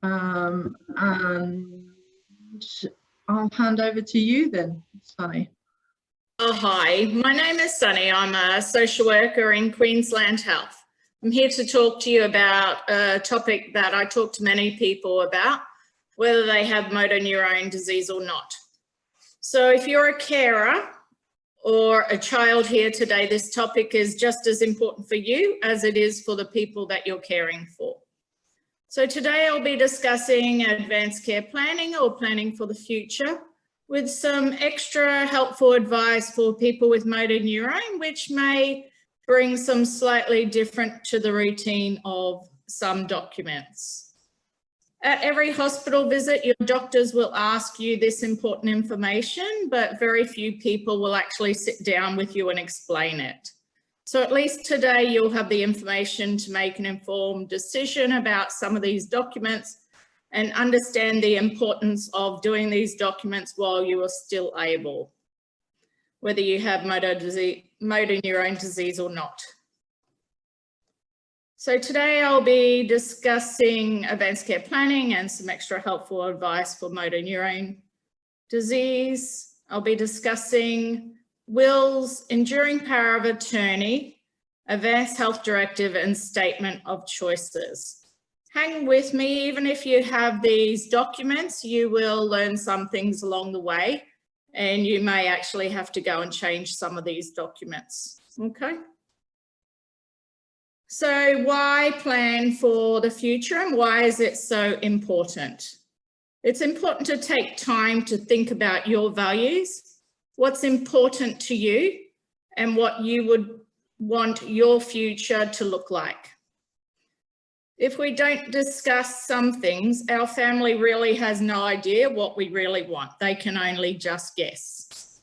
And I'll hand over to you then, Soney. Oh, hi, my name is Soney. I'm a social worker in Queensland Health. I'm here to talk to you about a topic that I talk to many people about, whether they have motor neurone disease or not. So if you're a carer or a child here today, this topic is just as important for you as it is for the people that you're caring for. So today I'll be discussing advanced care planning or planning for the future, with some extra helpful advice for people with motor neurone, which may bring some slightly different to the routine of some documents. At every hospital visit, your doctors will ask you this important information, but very few people will actually sit down with you and explain it. So at least today you'll have the information to make an informed decision about some of these documents and understand the importance of doing these documents while you are still able, whether you have motor neurone disease or not. So today I'll be discussing advanced care planning and some extra helpful advice for motor neurone disease. I'll be discussing wills, enduring power of attorney, advanced health directive, and statement of choices. Hang with me, even if you have these documents, you will learn some things along the way, and you may actually have to go and change some of these documents, okay? So why plan for the future and why is it so important? It's important to take time to think about your values, what's important to you, and what you would want your future to look like. If we don't discuss some things, our family really has no idea what we really want. They can only just guess.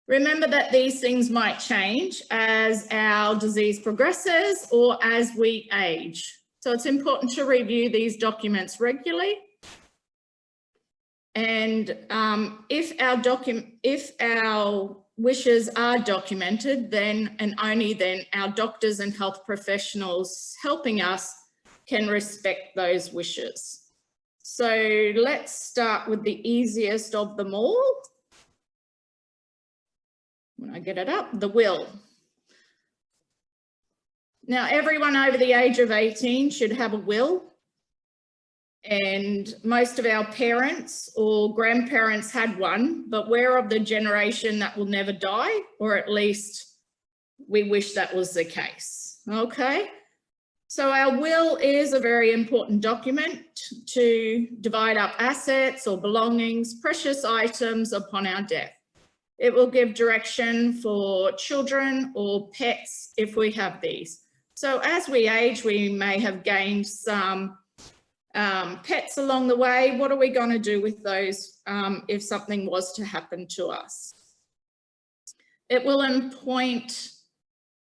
Remember that these things might change as our disease progresses or as we age. So it's important to review these documents regularly. And if our wishes are documented, then and only then our doctors and health professionals helping us can respect those wishes. So let's start with the easiest of them all. When I get it up, the will. Now, everyone over the age of 18 should have a will. And most of our parents or grandparents had one, but we're of the generation that will never die, or at least we wish that was the case, okay? So our will is a very important document to divide up assets or belongings, precious items upon our death. It will give direction for children or pets if we have these. So as we age, we may have gained some pets along the way. What are we going to do with those if something was to happen to us? It will appoint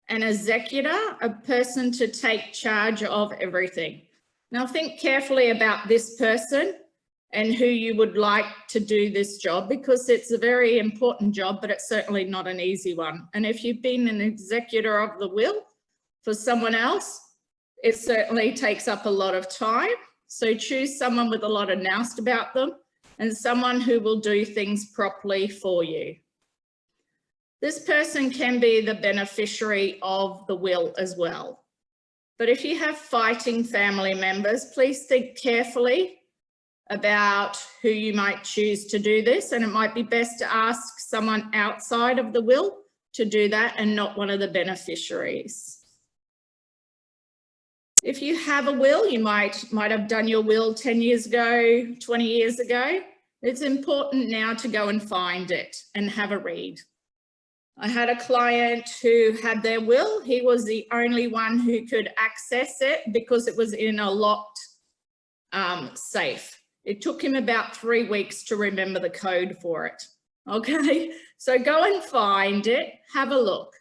an executor, a person to take charge of everything. Now think carefully about this person and who you would like to do this job, because it's a very important job, but it's certainly not an easy one. And if you've been an executor of the will for someone else, it certainly takes up a lot of time. So choose someone with a lot of nous about them and someone who will do things properly for you. This person can be the beneficiary of the will as well. But if you have fighting family members, please think carefully about who you might choose to do this, and it might be best to ask someone outside of the will to do that and not one of the beneficiaries. If you have a will, you might have done your will 10 years ago, 20 years ago. It's important now to go and find it and have a read. I had a client who had their will. He was the only one who could access it because it was in a locked safe. It took him about 3 weeks to remember the code for it. Okay, so go and find it, have a look.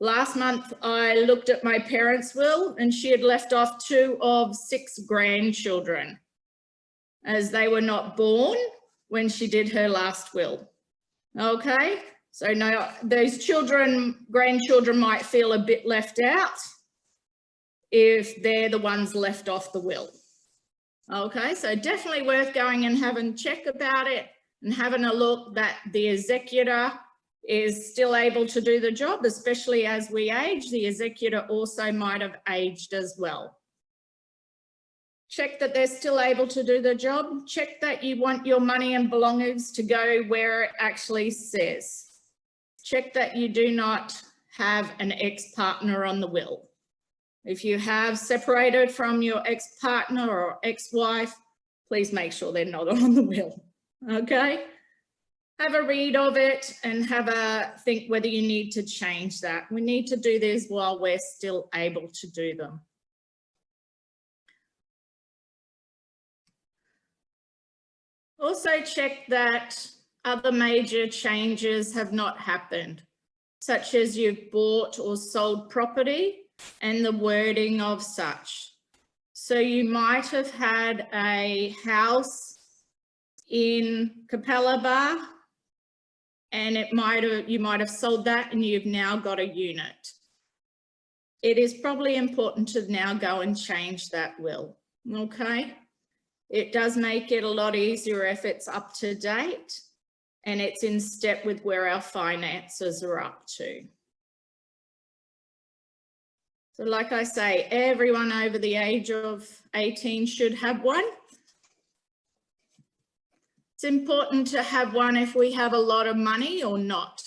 Last month, I looked at my parents' will and she had left off 2 of 6 grandchildren as they were not born when she did her last will. Okay, so now those grandchildren might feel a bit left out if they're the ones left off the will. Okay, so definitely worth going and having a check about it and having a look that the executor is still able to do the job, especially as we age. The executor also might have aged as well. Check that they're still able to do the job. Check that you want your money and belongings to go where it actually says. Check that you do not have an ex-partner on the will. If you have separated from your ex-partner or ex-wife, please make sure they're not on the will, okay? Have a read of it and have a think whether you need to change that. We need to do this while we're still able to do them. Also check that other major changes have not happened, such as you've bought or sold property and the wording of such. So you might have had a house in Capalaba and you might have sold that and you've now got a unit. It is probably important to now go and change that will, okay? It does make it a lot easier if it's up to date and it's in step with where our finances are up to. So like I say, everyone over the age of 18 should have one. It's important to have one if we have a lot of money or not.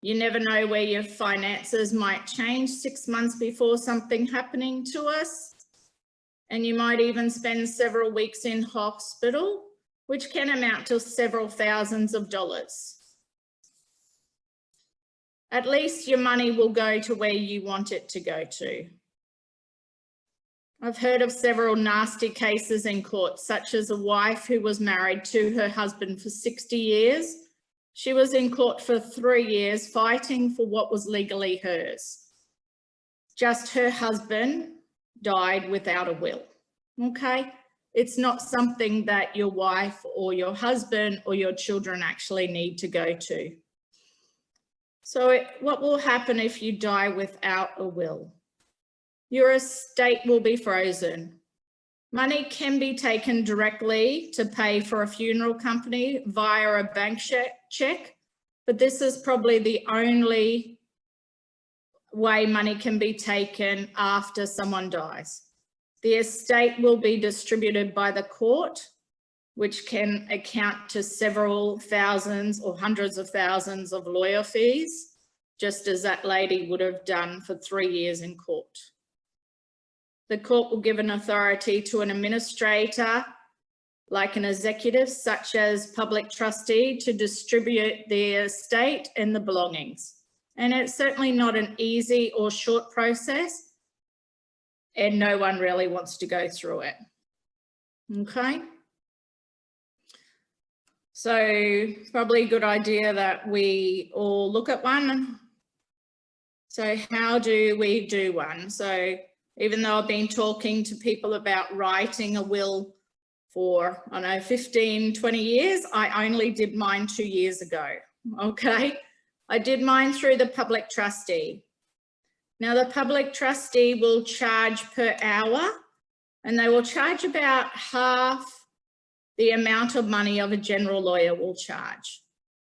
You never know where your finances might change 6 months before something happening to us. And you might even spend several weeks in hospital, which can amount to several thousands of dollars. At least your money will go to where you want it to go to. I've heard of several nasty cases in court, such as a wife who was married to her husband for 60 years. She was in court for 3 years fighting for what was legally hers. Just her husband died without a will, okay? It's not something that your wife or your husband or your children actually need to go to. So what will happen if you die without a will? Your estate will be frozen. Money can be taken directly to pay for a funeral company via a bank check, but this is probably the only way money can be taken after someone dies. The estate will be distributed by the court, which can account to several thousands or hundreds of thousands of lawyer fees, just as that lady would have done for 3 years in court. The court will give an authority to an administrator, like an executive, such as public trustee, to distribute the estate and the belongings. And it's certainly not an easy or short process, and no one really wants to go through it. Okay. So probably a good idea that we all look at one. So how do we do one? So even though I've been talking to people about writing a will for, I don't know, 15, 20 years, I only did mine 2 years ago, okay? I did mine through the public trustee. Now the public trustee will charge per hour, and they will charge about half the amount of money of a general lawyer will charge,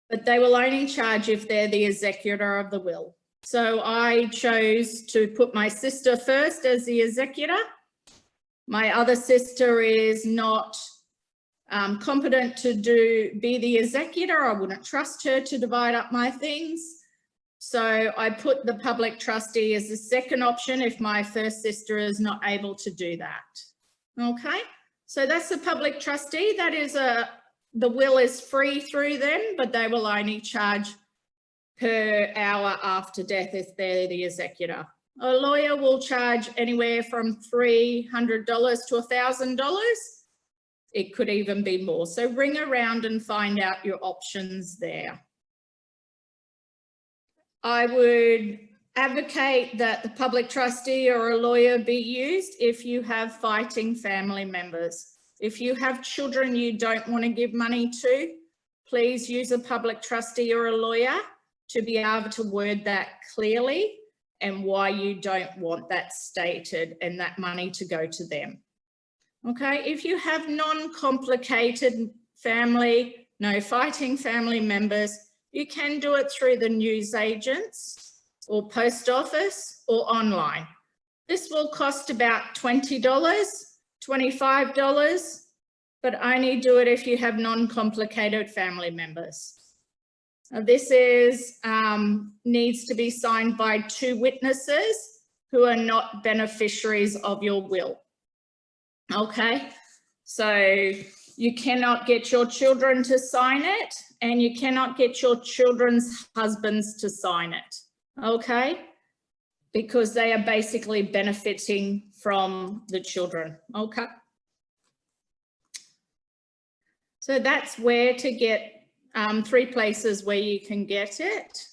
but they will only charge if they're the executor of the will. So I chose to put my sister first as the executor. My other sister is not competent to be the executor. I wouldn't trust her to divide up my things. So I put the public trustee as the second option if my first sister is not able to do that. Okay, so that's the public trustee. That is the will is free through them, but they will only charge per hour after death if they're the executor. A lawyer will charge anywhere from $300 to $1,000. It could even be more. So ring around and find out your options there. I would advocate that the public trustee or a lawyer be used if you have fighting family members. If you have children you don't want to give money to, please use a public trustee or a lawyer to be able to word that clearly and why you don't want that stated and that money to go to them. Okay, if you have non-complicated family, no fighting family members, you can do it through the newsagents or post office or online. This will cost about $20, $25, but only do it if you have non-complicated family members. This is needs to be signed by 2 witnesses who are not beneficiaries of your will. Okay, so you cannot get your children to sign it, and you cannot get your children's husbands to sign it. Okay, because they are basically benefiting from the children. Okay, so that's where to get 3 places where you can get it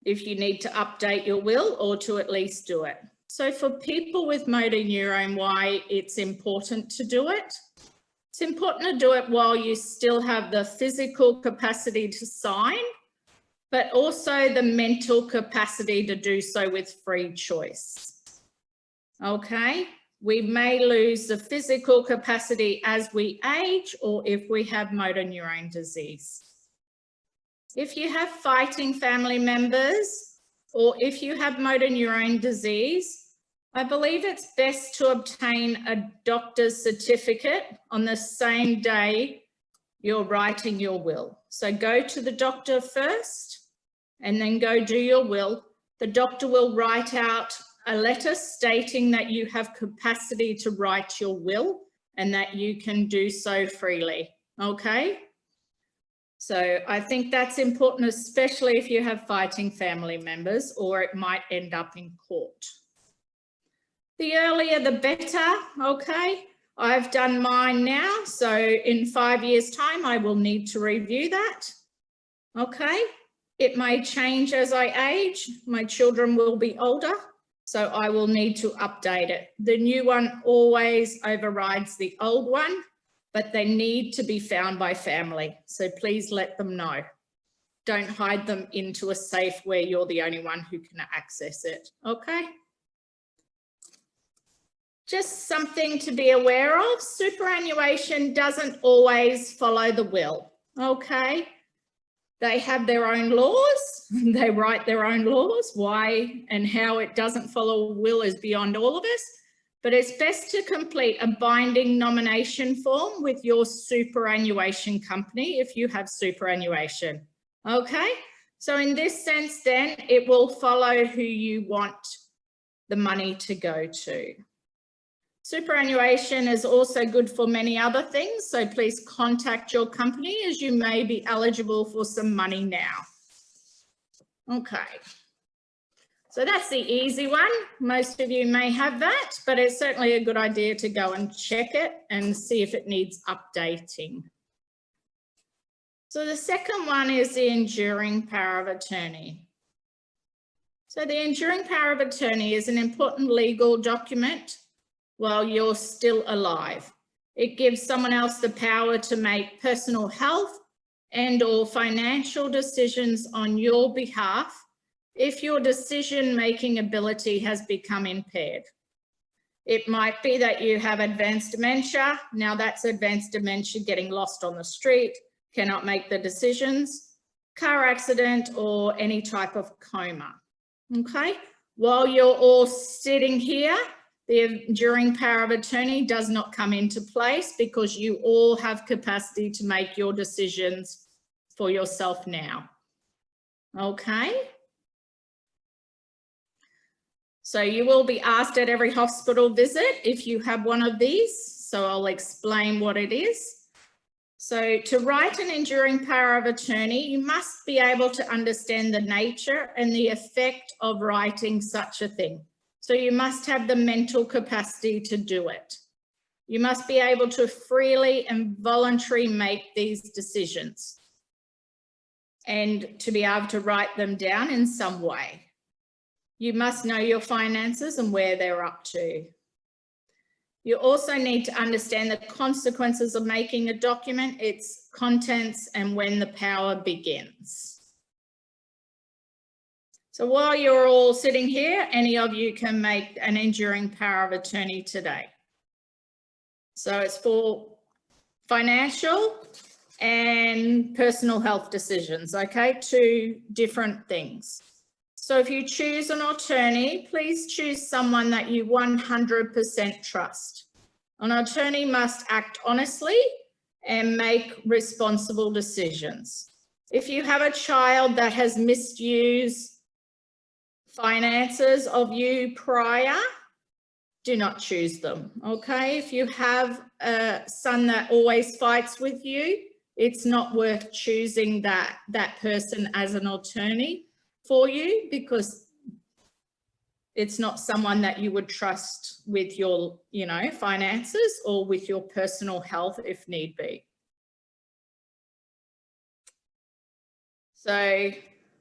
if you need to update your will or to at least do it. So for people with motor neurone, why it's important to do it? It's important to do it while you still have the physical capacity to sign, but also the mental capacity to do so with free choice. Okay, we may lose the physical capacity as we age or if we have motor neurone disease. If you have fighting family members or if you have motor neurone disease, I believe it's best to obtain a doctor's certificate on the same day you're writing your will. So go to the doctor first and then go do your will. The doctor will write out a letter stating that you have capacity to write your will and that you can do so freely. Okay? So I think that's important, especially if you have fighting family members or it might end up in court. The earlier the better, okay? I've done mine now, so in 5 years' time, I will need to review that, okay? It may change as I age. My children will be older, so I will need to update it. The new one always overrides the old one, but they need to be found by family, so please let them know. Don't hide them into a safe where you're the only one who can access it, okay? Just something to be aware of, superannuation doesn't always follow the will, okay? They have their own laws, they write their own laws. Why and how it doesn't follow will is beyond all of us, but it's best to complete a binding nomination form with your superannuation company if you have superannuation, okay? So in this sense then, it will follow who you want the money to go to. Superannuation is also good for many other things, so please contact your company as you may be eligible for some money now. Okay, so that's the easy one. Most of you may have that, but it's certainly a good idea to go and check it and see if it needs updating. So the second one is the enduring power of attorney. So the enduring power of attorney is an important legal document while you're still alive. It gives someone else the power to make personal health and or financial decisions on your behalf if your decision-making ability has become impaired. It might be that you have advanced dementia. Now that's advanced dementia, getting lost on the street, cannot make the decisions, car accident, or any type of coma, okay? While you're all sitting here, the enduring power of attorney does not come into place because you all have capacity to make your decisions for yourself now. Okay? So you will be asked at every hospital visit if you have one of these. So I'll explain what it is. So to write an enduring power of attorney, you must be able to understand the nature and the effect of writing such a thing. So you must have the mental capacity to do it. You must be able to freely and voluntarily make these decisions and to be able to write them down in some way. You must know your finances and where they're up to. You also need to understand the consequences of making a document, its contents, and when the power begins. So while you're all sitting here, any of you can make an enduring power of attorney today. So it's for financial and personal health decisions, okay? 2 different things. So if you choose an attorney, please choose someone that you 100% trust. An attorney must act honestly and make responsible decisions. If you have a child that has misused finances of you prior, do not choose them, okay? If you have a son that always fights with you, it's not worth choosing that person as an attorney for you, because it's not someone that you would trust with your, you know, finances or with your personal health if need be. So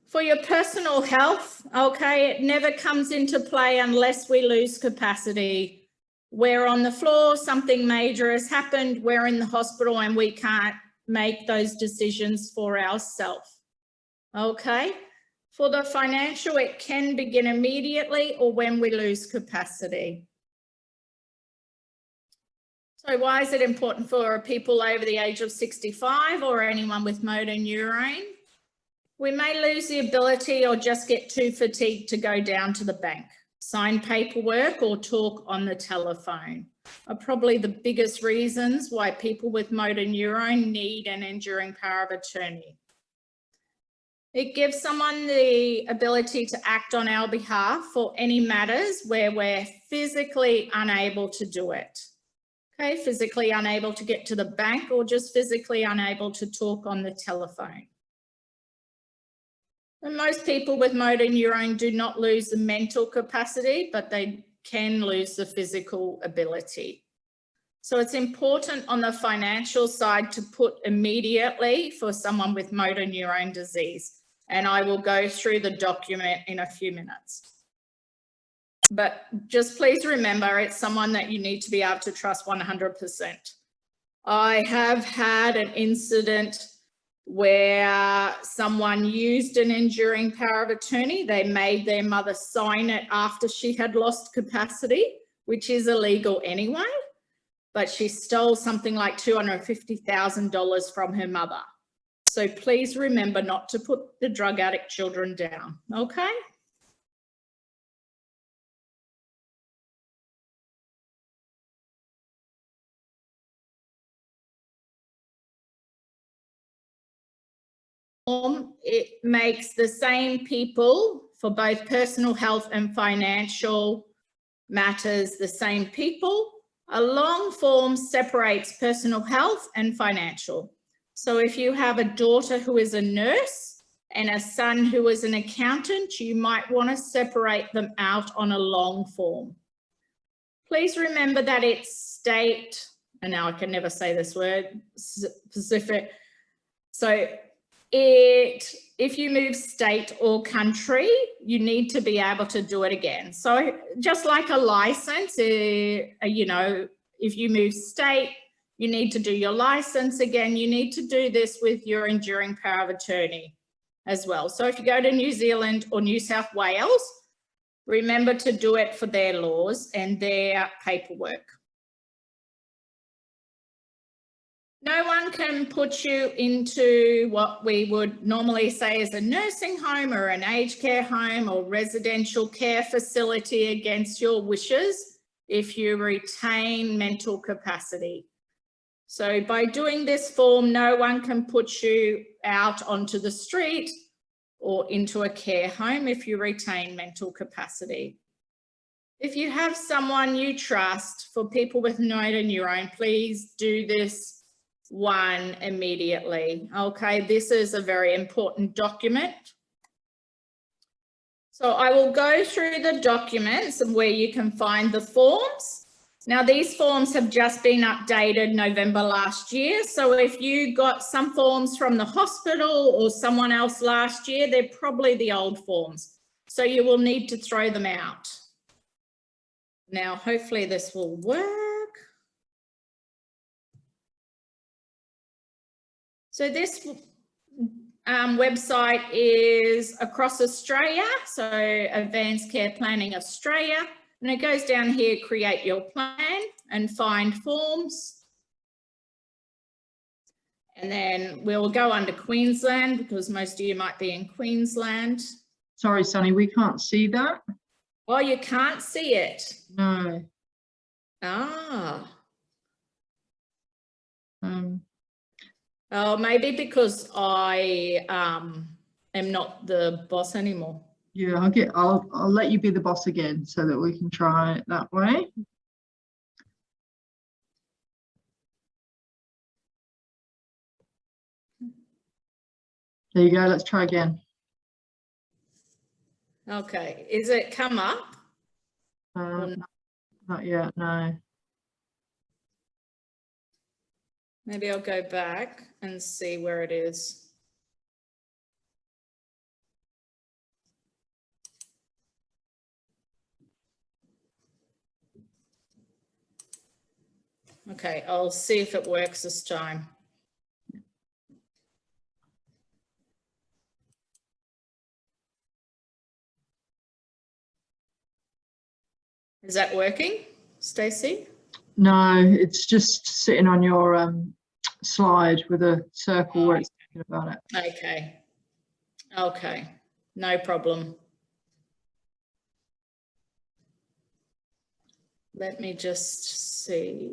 for your personal health, okay, it never comes into play unless we lose capacity. We're on the floor, something major has happened, we're in the hospital and we can't make those decisions for ourselves, okay? For the financial, it can begin immediately or when we lose capacity. So why is it important for people over the age of 65 or anyone with motor neurone? We may lose the ability or just get too fatigued to go down to the bank, sign paperwork or talk on the telephone are probably the biggest reasons why people with motor neurone need an enduring power of attorney. It gives someone the ability to act on our behalf for any matters where we're physically unable to do it. Okay, physically unable to get to the bank or just physically unable to talk on the telephone. And most people with motor neurone do not lose the mental capacity, but they can lose the physical ability. So it's important on the financial side to put immediately for someone with motor neurone disease. And I will go through the document in a few minutes. But just please remember, it's someone that you need to be able to trust 100%. I have had an incident where someone used an enduring power of attorney. They made their mother sign it after she had lost capacity, which is illegal anyway, but she stole something like $250,000 from her mother. So please remember not to put the drug addict children down, okay? It makes the same people for both personal health and financial matters the same people. A long form separates personal health and financial. So if you have a daughter who is a nurse and a son who is an accountant, you might want to separate them out on a long form. Please remember that it's state, and now I can never say this word, specific. So if you move state or country, you need to be able to do it again. So just like a license, you know, if you move state, you need to do your license again. You need to do this with your enduring power of attorney as well. So if you go to New Zealand or New South Wales, remember to do it for their laws and their paperwork. No one can put you into what we would normally say is a nursing home or an aged care home or residential care facility against your wishes if you retain mental capacity. So by doing this form, no one can put you out onto the street or into a care home if you retain mental capacity. If you have someone you trust, for people with motor neurone, please do this one immediately. Okay, this is a very important document. So I will go through the documents and where you can find the forms. Now these forms have just been updated November last year. So if you got some forms from the hospital or someone else last year, they're probably the old forms. So you will need to throw them out. Now, hopefully this will work. So this website is across Australia, so Advanced Care Planning Australia, and it goes down here, create your plan and find forms. And then we'll go under Queensland because most of you might be in Queensland. Sorry, Sonny, we can't see that. Oh, you can't see it? No. Ah. Oh, maybe because I am not the boss anymore. Yeah, I'll let you be the boss again so that we can try it that way. There you go, let's try again. Okay, is it come up? Not yet, no. Maybe I'll go back and see where it is. Okay, I'll see if it works this time. Is that working, Stacey? No, it's just sitting on your slide with a circle where it's talking about it. Okay. Okay, no problem. Let me just see.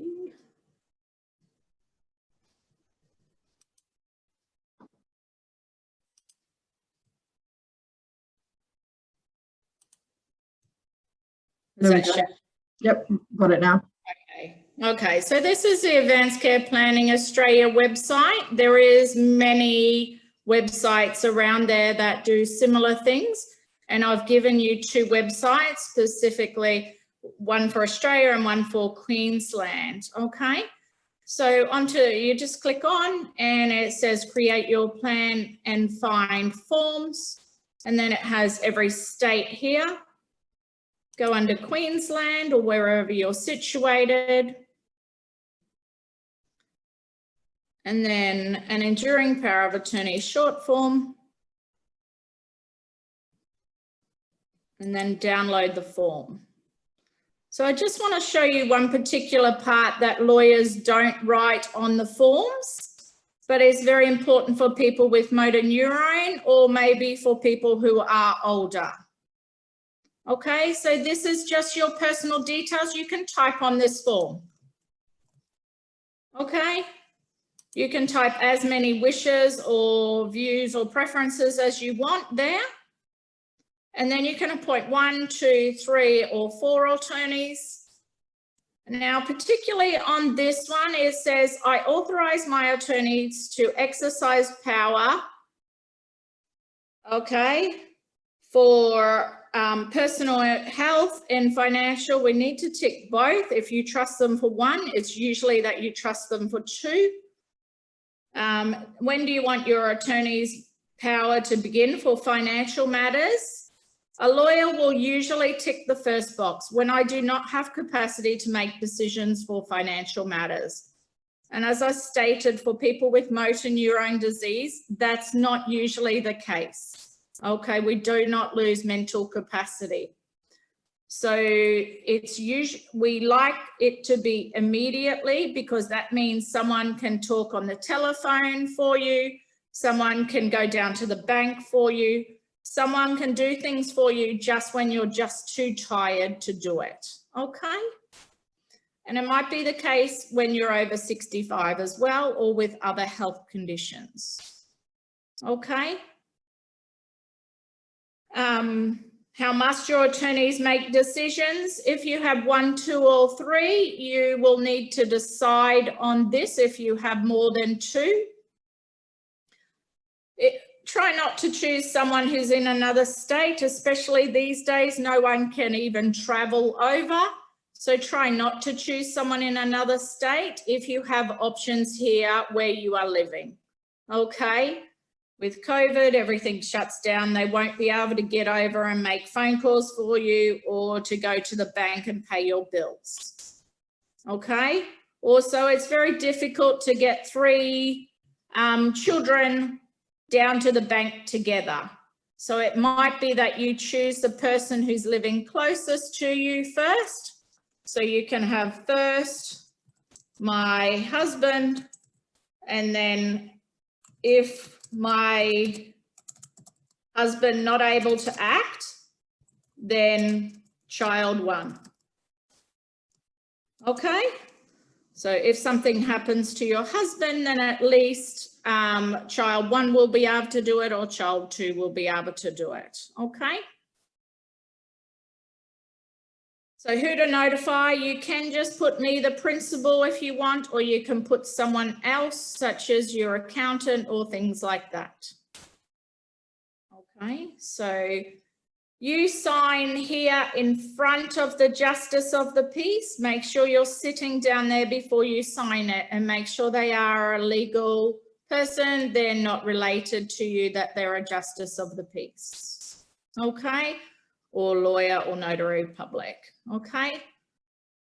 There we go. Yep, got it now. Okay, so this is the Advanced Care Planning Australia website. There is many websites around there that do similar things, and I've given you two websites, specifically one for Australia and one for Queensland. Okay, so you just click on and it says create your plan and find forms, and then it has every state here. Go under Queensland or wherever you're situated. And then an enduring power of attorney short form. And then download the form. So I just want to show you one particular part that lawyers don't write on the forms, but is very important for people with motor neurone or maybe for people who are older. Okay, so this is just your personal details. You can type on this form. Okay, you can type as many wishes or views or preferences as you want there. And then you can appoint 1, 2, 3, or 4 attorneys. Now, particularly on this one, it says, I authorize my attorneys to exercise power, okay, for personal health and financial. We need to tick both. If you trust them for one, it's usually that you trust them for 2. When do you want your attorney's power to begin for financial matters? A lawyer will usually tick the first box, when I do not have capacity to make decisions for financial matters. And as I stated, for people with motor neurone disease, that's not usually the case. Okay, we do not lose mental capacity. So it's usually, we like it to be immediately, because that means someone can talk on the telephone for you, someone can go down to the bank for you, someone can do things for you just when you're just too tired to do it, okay? And it might be the case when you're over 65 as well, or with other health conditions, okay? How must your attorneys make decisions? If you have 1, 2, or 3, you will need to decide on this if you have more than 2. Try not to choose someone who's in another state, especially these days. No one can even travel over. So try not to choose someone in another state if you have options here where you are living. Okay, with COVID, everything shuts down. They won't be able to get over and make phone calls for you or to go to the bank and pay your bills. Okay, also it's very difficult to get 3 children down to the bank together. So it might be that you choose the person who's living closest to you first. So you can have first my husband, and then if my husband not able to act, then child 1. Okay, so if something happens to your husband, then at least child 1 will be able to do it, or child 2 will be able to do it. Okay. So who to notify? You can just put me, the principal, if you want, or you can put someone else, such as your accountant or things like that. Okay, so you sign here in front of the Justice of the Peace. Make sure you're sitting down there before you sign it, and make sure they are a legal person. They're not related to you, that they're a Justice of the Peace. Okay, or lawyer or notary public. Okay,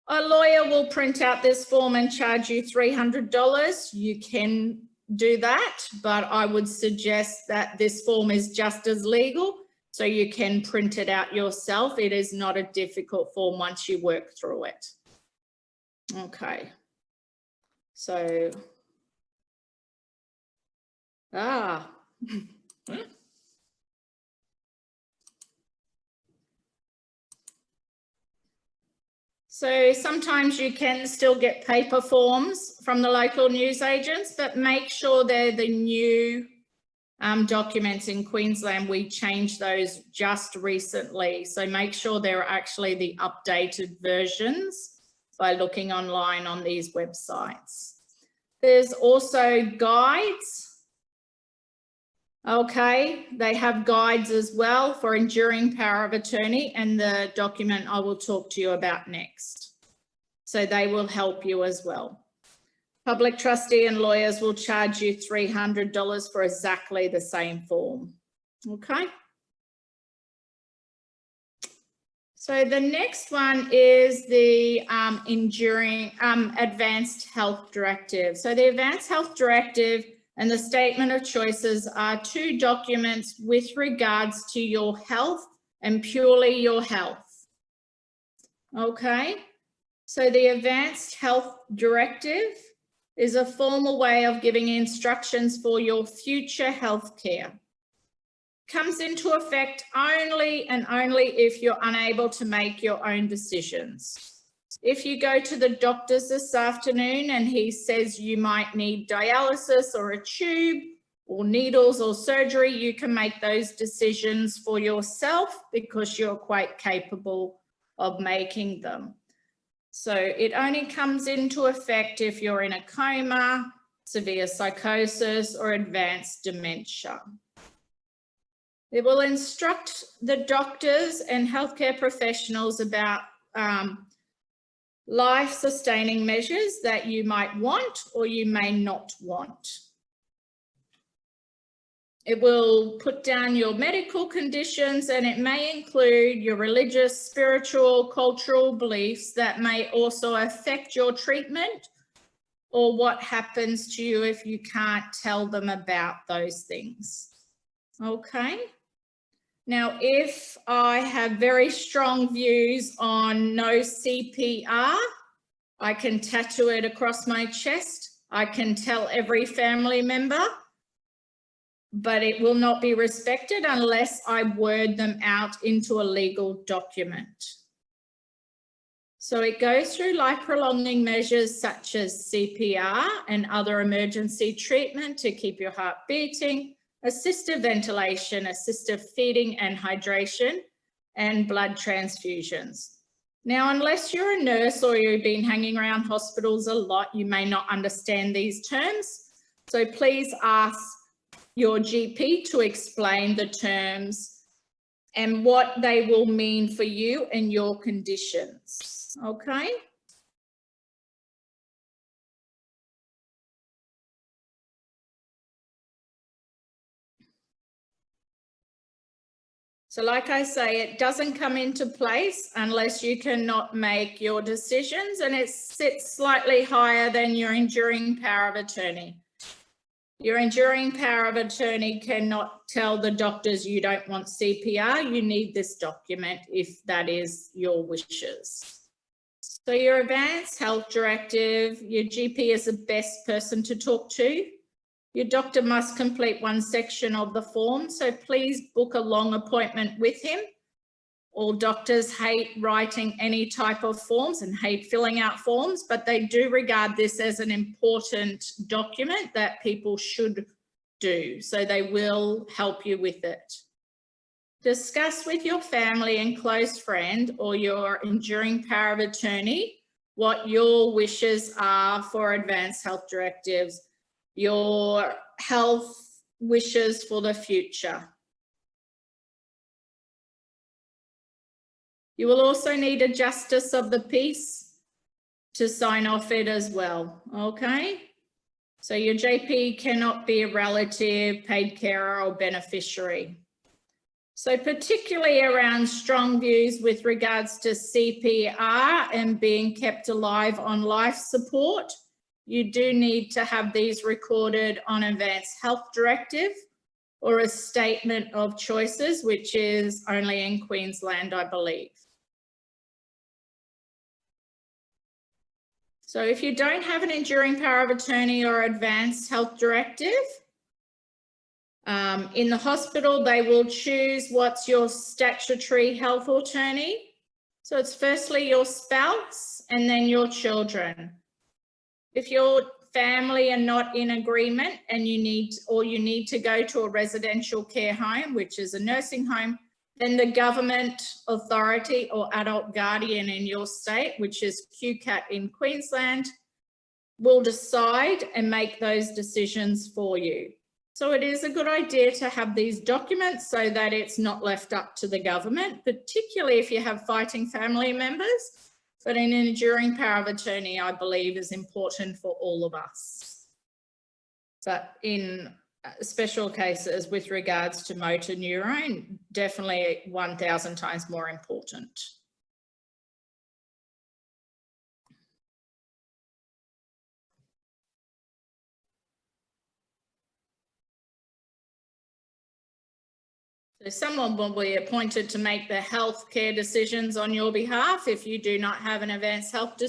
a lawyer will print out this form and charge you $300. You can do that, but I would suggest that this form is just as legal, so you can print it out yourself. It is not a difficult form once you work through it. Okay, so so sometimes you can still get paper forms from the local newsagents, but make sure they're the new documents in Queensland. We changed those just recently, so make sure they're actually the updated versions by looking online on these websites. There's also guides. Okay, they have guides as well for enduring power of attorney, and the document I will talk to you about next. So they will help you as well. Public trustee and lawyers will charge you $300 for exactly the same form. Okay. So the next one is the enduring advanced health directive. So the advanced health directive and the statement of choices are 2 documents with regards to your health and purely your health. Okay, so the advanced health directive is a formal way of giving instructions for your future health care. Comes into effect only and only if you're unable to make your own decisions. If you go to the doctor's this afternoon and he says you might need dialysis or a tube or needles or surgery, you can make those decisions for yourself because you're quite capable of making them. So it only comes into effect if you're in a coma, severe psychosis, or advanced dementia. It will instruct the doctors and healthcare professionals about life-sustaining measures that you might want or you may not want. It will put down your medical conditions, and it may include your religious, spiritual, cultural beliefs that may also affect your treatment or what happens to you if you can't tell them about those things. Okay. Now, if I have very strong views on no CPR, I can tattoo it across my chest. I can tell every family member, but it will not be respected unless I word them out into a legal document. So it goes through life-prolonging measures such as CPR and other emergency treatment to keep your heart beating, assistive ventilation, assistive feeding and hydration, and blood transfusions. Now, unless you're a nurse or you've been hanging around hospitals a lot, you may not understand these terms. So please ask your GP to explain the terms and what they will mean for you and your conditions. Okay. So like I say, it doesn't come into place unless you cannot make your decisions, and it sits slightly higher than your enduring power of attorney. Your enduring power of attorney cannot tell the doctors you don't want CPR. You need this document if that is your wishes. So your advanced health directive, your GP is the best person to talk to. Your doctor must complete one section of the form, so please book a long appointment with him. All doctors hate writing any type of forms and hate filling out forms, but they do regard this as an important document that people should do, so they will help you with it. Discuss with your family and close friend or your enduring power of attorney what your wishes are for advanced health directives, your health wishes for the future. You will also need a justice of the peace to sign off it as well, okay? So your GP cannot be a relative, paid carer or beneficiary. So particularly around strong views with regards to CPR and being kept alive on life support, you do need to have these recorded on advanced health directive or a statement of choices, which is only in Queensland, I believe. So if you don't have an enduring power of attorney or advanced health directive, in the hospital, they will choose what's your statutory health attorney. So it's firstly your spouse and then your children. If your family are not in agreement and you need to go to a residential care home, which is a nursing home, then the government authority or adult guardian in your state, which is QCAT in Queensland, will decide and make those decisions for you. So it is a good idea to have these documents so that it's not left up to the government, particularly if you have fighting family members. But an enduring power of attorney, I believe, is important for all of us. But in special cases with regards to motor neurone, definitely 1,000 times more important. So someone will be appointed to make the healthcare decisions on your behalf if you do not have an advanced health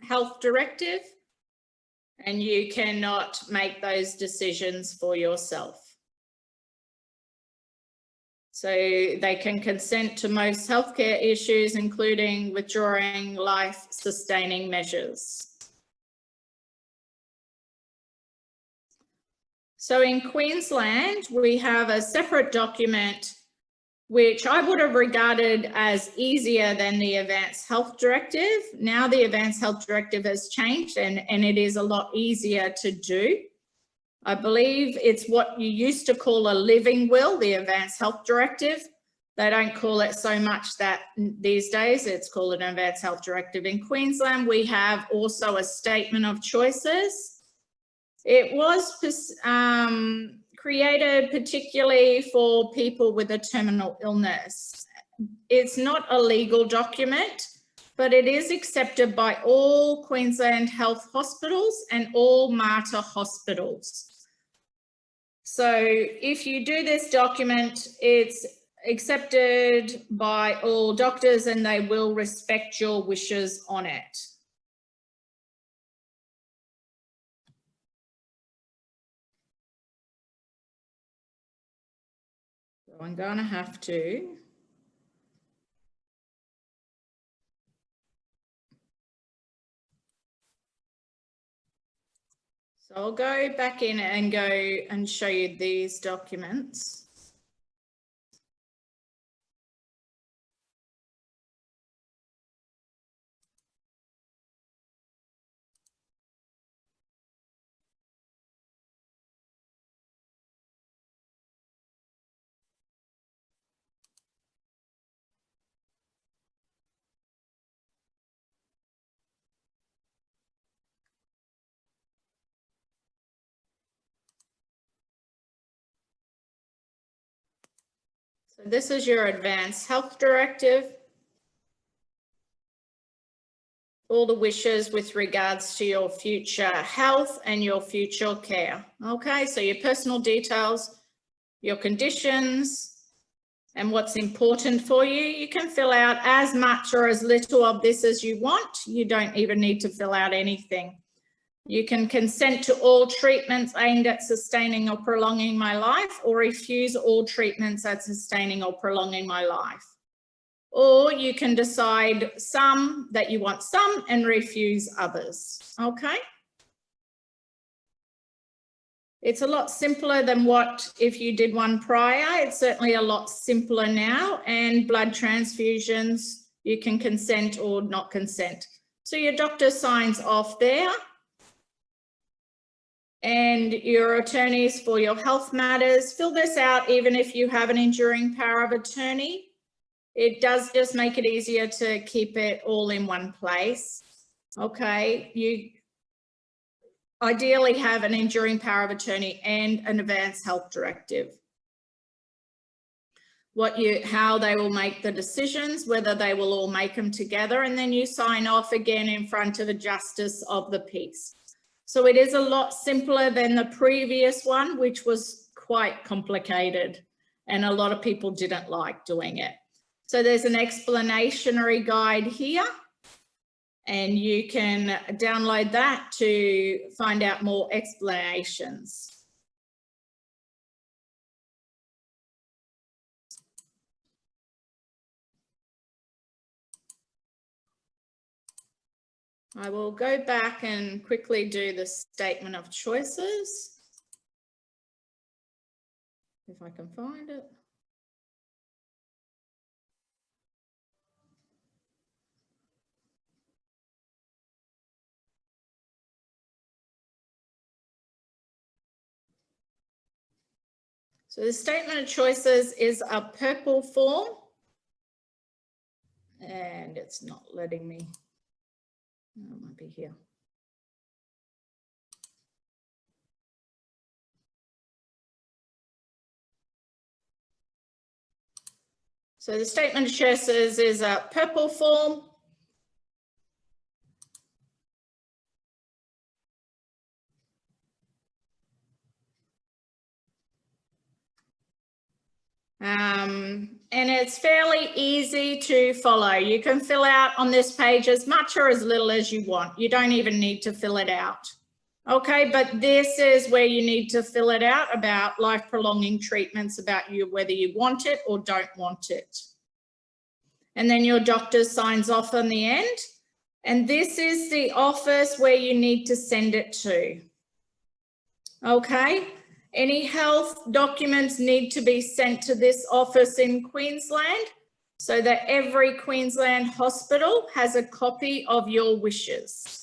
health directive, and you cannot make those decisions for yourself. So they can consent to most healthcare issues, including withdrawing life-sustaining measures. So in Queensland, we have a separate document which I would have regarded as easier than the Advanced Health Directive. Now the Advanced Health Directive has changed and it is a lot easier to do. I believe it's what you used to call a living will, the Advanced Health Directive. They don't call it so much that these days. It's called an Advanced Health Directive. In Queensland, we have also a statement of choices. It was created particularly for people with a terminal illness. It's not a legal document, but it is accepted by all Queensland health hospitals and all Mater hospitals. So if you do this document, it's accepted by all doctors and they will respect your wishes on it. So I'm going to have to So I'll go back in and go and show you these documents. So this is your Advanced Health Directive. all the wishes with regards to your future health and your future care. Okay, so your personal details, your conditions, and what's important for you. You can fill out as much or as little of this as you want. You don't even need to fill out anything. You can consent to all treatments aimed at sustaining or prolonging my life, or refuse all treatments at sustaining or prolonging my life. Or you can decide some, that you want some, and refuse others, okay? It's a lot simpler than what if you did one prior. It's certainly a lot simpler now, and blood transfusions, you can consent or not consent. So your doctor signs off there, and your attorneys for your health matters. Fill this out even if you have an enduring power of attorney. It does just make it easier to keep it all in one place. Okay, you ideally have an enduring power of attorney and an advance health directive. How they will make the decisions, whether they will all make them together, and then you sign off again in front of a justice of the peace. So it is a lot simpler than the previous one, which was quite complicated, and a lot of people didn't like doing it. So there's an explanatory guide here, and you can download that to find out more explanations. I will go back and quickly do the statement of choices, if I can find it. So the statement of choices is a purple form, and it's not letting me. It might be here. So the statement of choices is a purple form. And it's fairly easy to follow. You can fill out on this page as much or as little as you want. You don't even need to fill it out. Okay, but this is where you need to fill it out about life prolonging treatments, about you, whether you want it or don't want it. And then your doctor signs off on the end. And this is the office where you need to send it to. Okay. Any health documents need to be sent to this office in Queensland so that every Queensland hospital has a copy of your wishes.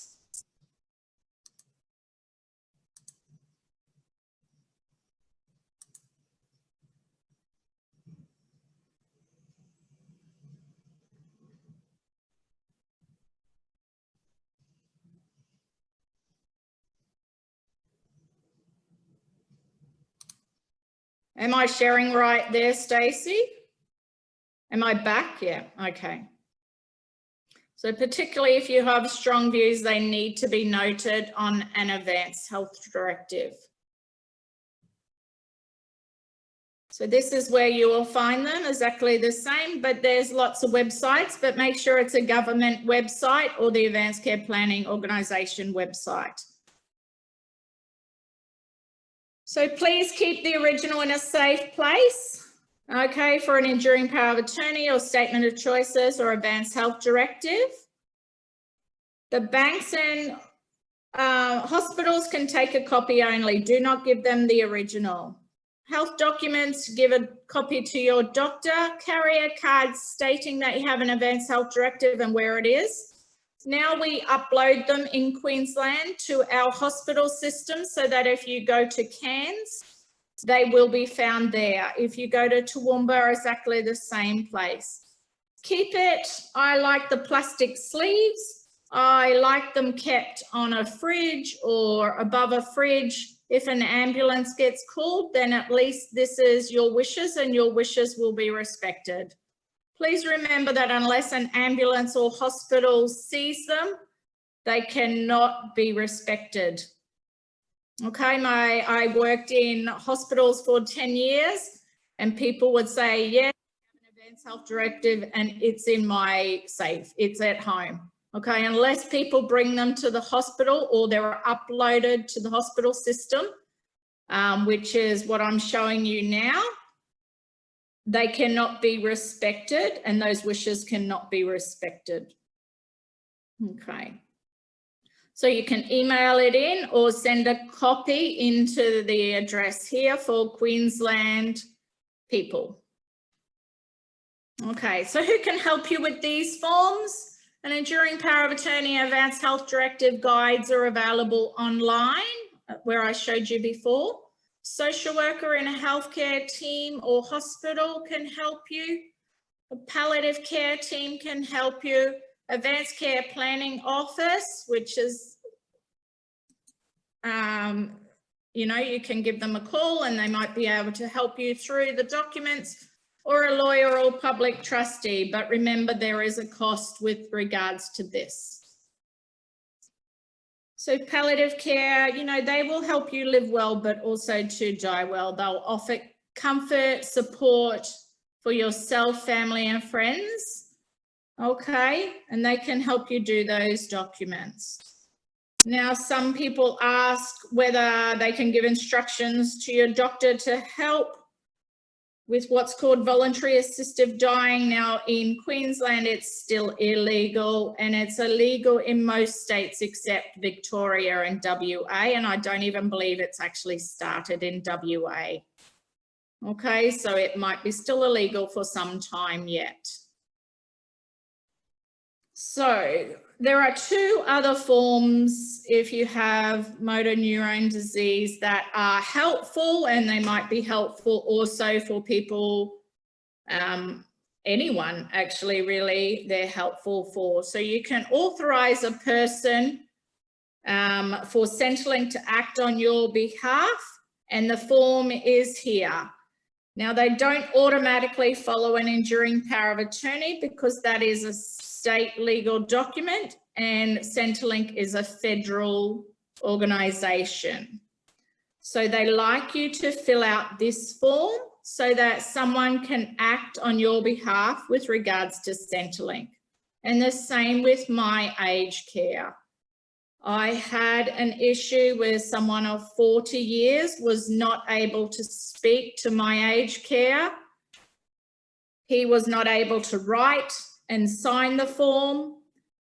Am I sharing right there, Stacey? Am I back? Yeah, okay. So particularly if you have strong views, they need to be noted on an advance health directive. So this is where you will find them, exactly the same, but there's lots of websites, but make sure it's a government website or the Advanced Care Planning Organisation website. So please keep the original in a safe place, okay, for an enduring power of attorney or statement of choices or advanced health directive. The banks and hospitals can take a copy only. Do not give them the original. Health documents, give a copy to your doctor. Carrier cards stating that you have an advanced health directive and where it is. Now we upload them in Queensland to our hospital system so that if you go to Cairns, they will be found there. If you go to Toowoomba, exactly the same place. Keep it. I like the plastic sleeves. I like them kept on a fridge or above a fridge. If an ambulance gets called, then at least this is your wishes and your wishes will be respected. Please remember that unless an ambulance or hospital sees them, they cannot be respected. Okay, I worked in hospitals for 10 years and people would say, yeah, I have an advanced health directive and it's in my safe, it's at home. Okay, unless people bring them to the hospital or they're uploaded to the hospital system, which is what I'm showing you now, they cannot be respected and those wishes cannot be respected. Okay. So you can email it in or send a copy into the address here for Queensland people. Okay, so who can help you with these forms? An enduring power of attorney, advanced health directive guides are available online where I showed you before. Social worker in a healthcare team or hospital can help you. A palliative care team can help you. Advanced care planning office, which is, you know, you can give them a call and they might be able to help you through the documents, or a lawyer or public trustee. But remember, there is a cost with regards to this. So palliative care, you know, they will help you live well, but also to die well. They'll offer comfort, support for yourself, family and friends. Okay, and they can help you do those documents. Now, some people ask whether they can give instructions to your doctor to help with what's called voluntary assistive dying. Now, in Queensland, it's still illegal and it's illegal in most states except Victoria and WA, and I don't even believe it's actually started in WA. Okay, so it might be still illegal for some time yet. So there are two other forms if you have motor neurone disease that are helpful, and they might be helpful also for people, anyone actually, really, they're helpful for. So you can authorize a person for Centrelink to act on your behalf, and the form is here. Now, they don't automatically follow an enduring power of attorney because that is a state legal document and Centrelink is a federal organisation. So they like you to fill out this form so that someone can act on your behalf with regards to Centrelink. And the same with my aged care. I had an issue where someone of 40 years was not able to speak to my aged care. He was not able to write and sign the form.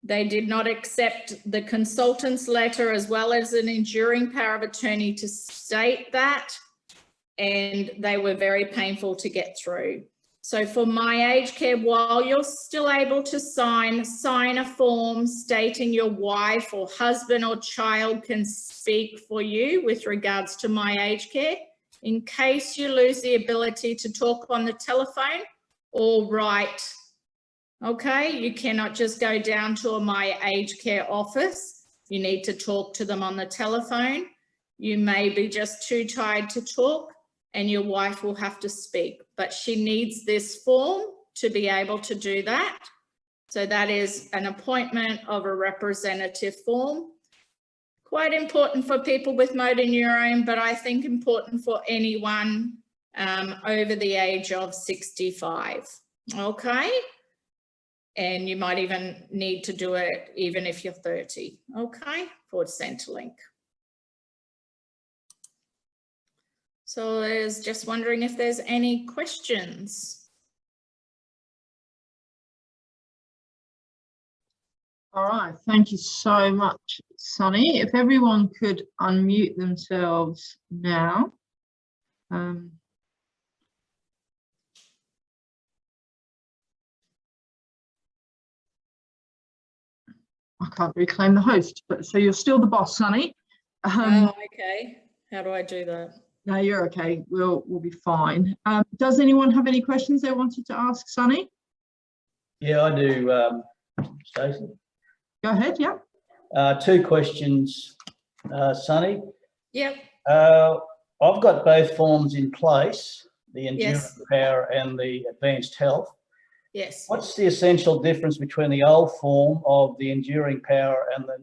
They did not accept the consultant's letter as well as an enduring power of attorney to state that, and they were very painful to get through. So for my aged care, while you're still able to sign a form stating your wife or husband or child can speak for you with regards to my aged care, in case you lose the ability to talk on the telephone or write. Okay, you cannot just go down to my aged care office. You need to talk to them on the telephone. You may be just too tired to talk and your wife will have to speak, but she needs this form to be able to do that. So that is an appointment of a representative form. Quite important for people with motor neurone, but I think important for anyone over the age of 65. Okay. And you might even need to do it even if you're 30, okay, for Centrelink. So I was just wondering if there's any questions. All right, thank you so much, Sonny. If everyone could unmute themselves now. I can't reclaim the host, but so you're still the boss, Sonny. Oh, okay. How do I do that? No, you're okay. We'll be fine. Does anyone have any questions they wanted to ask Sonny? Yeah, I do, Stacey. Go ahead, yeah. Two questions, Sonny. Yep. I've got both forms in place, the enduring power and the advanced health. Yes. What's the essential difference between the old form of the enduring power and the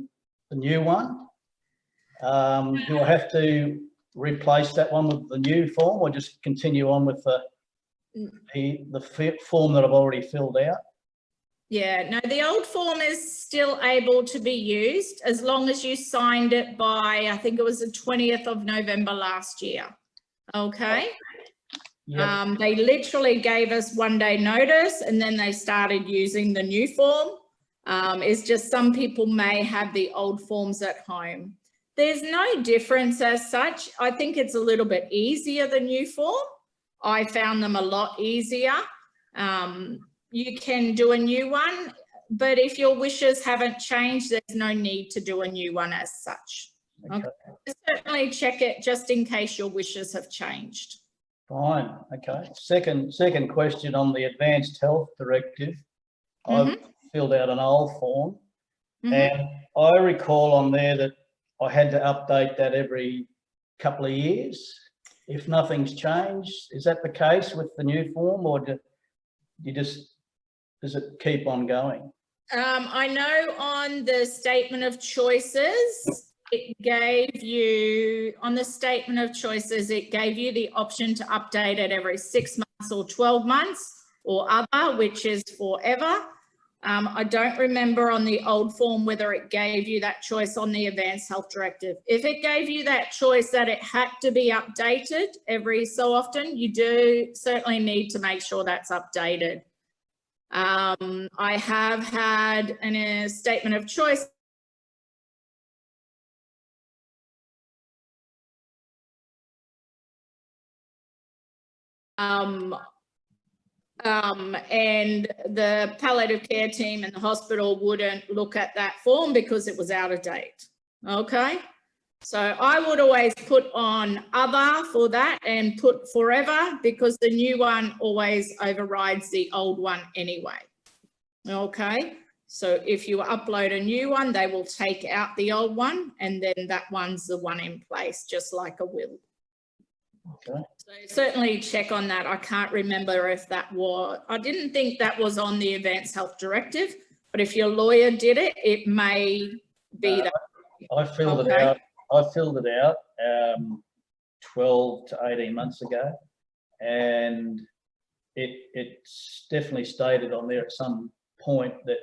the new one. Do I have to replace that one with the new form, or just continue on with the form that I've already filled out? Yeah, no, the old form is still able to be used as long as you signed it by, I think it was the 20th of November last year. Okay. Yep. They literally gave us 1 day notice and then they started using the new form. It's just some people may have the old forms at home. There's no difference as such. I think it's a little bit easier, the new form. I found them a lot easier. You can do a new one, but if your wishes haven't changed, there's no need to do a new one as such. Okay. Certainly check it just in case your wishes have changed. Fine. Okay. Second question on the Advanced Health Directive. I've filled out an old form, and I recall on there that I had to update that every couple of years if nothing's changed. Is that the case with the new form, or does it keep on going? I know on the statement of choices, it gave you, on the statement of choices, it gave you the option to update it every 6 months or 12 months or other, which is forever. I don't remember on the old form whether it gave you that choice on the Advanced Health Directive. If it gave you that choice that it had to be updated every so often, you do certainly need to make sure that's updated. I have had a statement of choice and the palliative care team and the hospital wouldn't look at that form because it was out of date. Okay, so I would always put on other for that and put forever, because the new one always overrides the old one anyway. Okay, so if you upload a new one, they will take out the old one, and then that one's the one in place, just like a will. Okay. So certainly check on that. I can't remember if that was, I didn't think that was on the Advanced Health Directive, but if your lawyer did it, it may be that. I filled it out. I filled it out 12 to 18 months ago, and it's definitely stated on there at some point that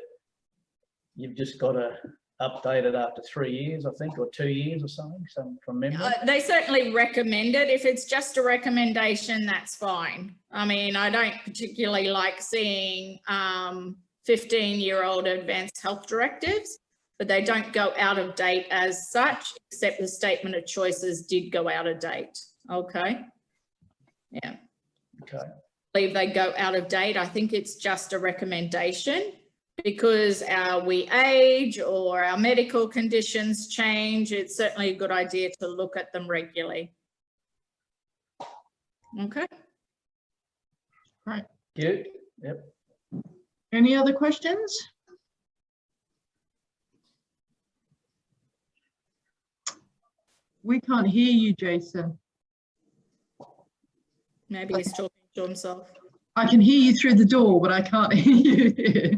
you've just got to update it after 3 years, I think, or 2 years or something, from memory. They certainly recommend it. If it's just a recommendation, that's fine. I mean, I don't particularly like seeing 15-year-old Advanced Health Directives, but they don't go out of date as such, except the statement of choices did go out of date. Okay. Yeah. Okay. I believe they go out of date. I think it's just a recommendation, because we age or our medical conditions change. It's certainly a good idea to look at them regularly. Okay. Right. Good. Yep. Any other questions? We can't hear you, Jason. Maybe he's talking to himself. I can hear you through the door, but I can't hear you here.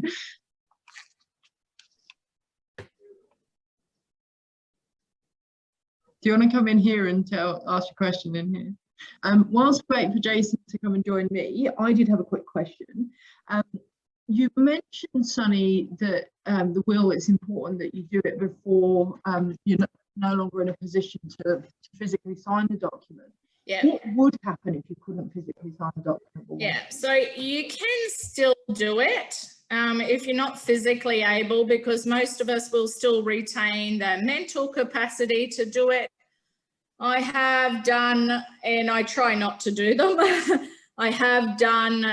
Do you want to come in here and ask your question in here? Whilst waiting for Jason to come and join me, I did have a quick question. You mentioned, Soney, that the will, it's important that you do it before you're no longer in a position to physically sign the document. Yeah. What would happen if you couldn't physically sign the document? Yeah, so you can still do it if you're not physically able, because most of us will still retain the mental capacity to do it. I have done, and I try not to do them, I have done,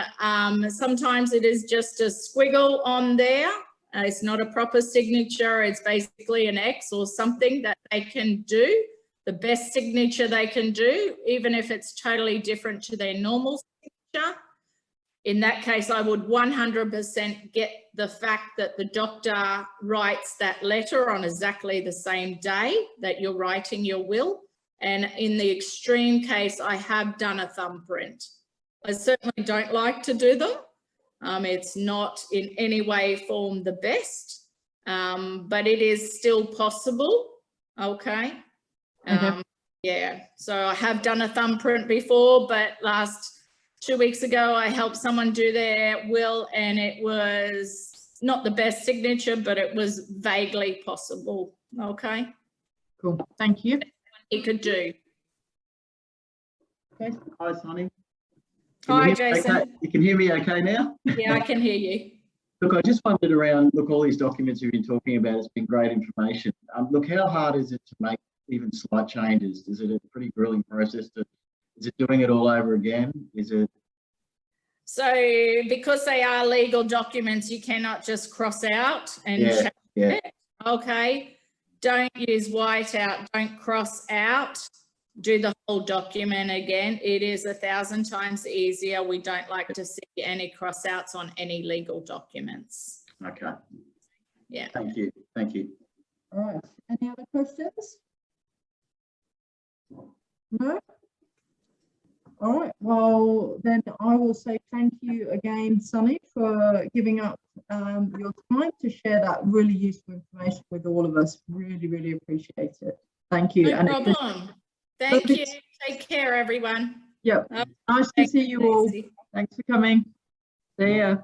sometimes it is just a squiggle on there. It's not a proper signature. It's basically an X or something that they can do. The best signature they can do, even if it's totally different to their normal signature. In that case, I would 100% get the fact that the doctor writes that letter on exactly the same day that you're writing your will. And in the extreme case, I have done a thumbprint. I certainly don't like to do them. It's not in any way form the best. but it is still possible. Okay. Yeah, so I have done a thumbprint before, but last 2 weeks ago, I helped someone do their will, and it was not the best signature, but it was vaguely possible. Okay. Cool. Thank you. It could do. Okay. Hi, Sonny. Hi, Jason. Okay? You can hear me okay now? Yeah, I can hear you. Look, I just wondered around, look, all these documents you've been talking about, it's been great information. Look, how hard is it to make even slight changes? Is it a pretty grueling process? Is it doing it all over again? Is it? So because they are legal documents, you cannot just cross out and change it. Okay. Don't use whiteout, don't cross out. Do the whole document again. It is 1,000 times easier. We don't like to see any cross outs on any legal documents. Okay. Yeah. Thank you. Thank you. All right. Any other questions? No? All right. Well, then I will say thank you again, Sonny, for giving up your time to share that really useful information with all of us. Really, really appreciate it. Thank you. No problem. Thank you. Take care, everyone. Yep. Nice to see you all. Thanks for coming. See ya.